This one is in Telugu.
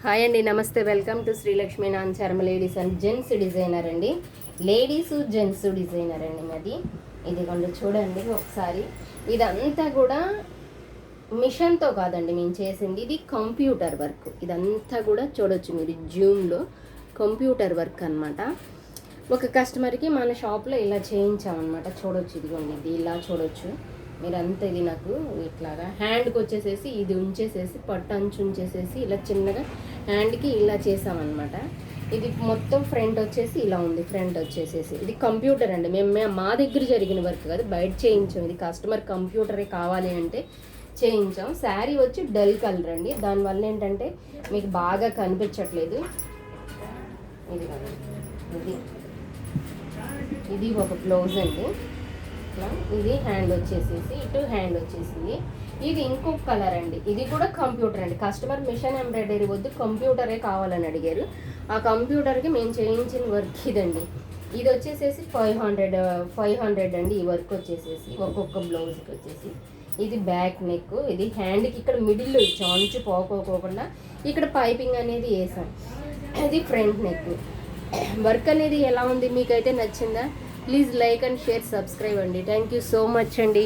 హాయ్ అండి, నమస్తే. Welcome to Sri Lakshmi Nancharamma ladies and gents designer అండి. లేడీస్ జెంట్స్ డిజైనర్ అండి మాది. ఇదిగోండి చూడండి ఒకసారి. ఇదంతా కూడా మిషన్తో కాదండి మేము చేసింది, ఇది కంప్యూటర్ వర్క్. ఇదంతా కూడా చూడొచ్చు మీరు జూమ్లో, కంప్యూటర్ వర్క్ అనమాట. ఒక కస్టమర్కి మన షాప్లో ఇలా చేయించామన్నమాట. చూడొచ్చు, ఇదిగోండి ఇది ఇలా చూడొచ్చు మీరంతా. ఇది నాకు ఇట్లాగా హ్యాండ్కి వచ్చేసేసి ఇది ఉంచేసేసి పట్టు అంచు ఉంచేసేసి ఇలా చిన్నగా హ్యాండ్కి ఇలా చేసామన్నమాట. ఇది మొత్తం ఫ్రంట్ వచ్చేసి ఇలా ఉంది. ఫ్రంట్ వచ్చేసేసి ఇది కంప్యూటర్ అండి. మేము మా దగ్గర జరిగిన వర్క్ కాదు, బయట చేయించాం. ఇది కస్టమర్ కంప్యూటరే కావాలి అంటే చేయించాం. శారీ వచ్చి డల్ కలర్ అండి, దానివల్ల ఏంటంటే మీకు బాగా కనిపించట్లేదు. ఇది ఇది ఇది ఒక బ్లౌజ్ అండి. ఇది హ్యాండ్ వచ్చేసేసి ఇటు హ్యాండ్ వచ్చేసింది. ఇది ఇంకొక కలర్ అండి, ఇది కూడా కంప్యూటర్ అండి. కస్టమర్ మిషన్ ఎంబ్రాయిడరీ వద్దు, కంప్యూటరే కావాలని అడిగారు. ఆ కంప్యూటర్కి మేము చేయించిన వర్క్ ఇదండి. ఇది వచ్చేసేసి 500 అండి. ఈ వర్క్ వచ్చేసేసి ఒక్కొక్క బ్లౌజ్కి వచ్చేసి ఇది బ్యాక్ నెక్. ఇది హ్యాండ్కి ఇక్కడ మిడిల్లో ఇచ్చాం, అంచు పోకోకుండా ఇక్కడ పైపింగ్ అనేది వేసాం. ఇది ఫ్రంట్ నెక్. వర్క్ అనేది ఎలా ఉంది, మీకైతే నచ్చిందా? Please like and share, subscribe అండి. థ్యాంక్ యూ సో మచ్ అండి.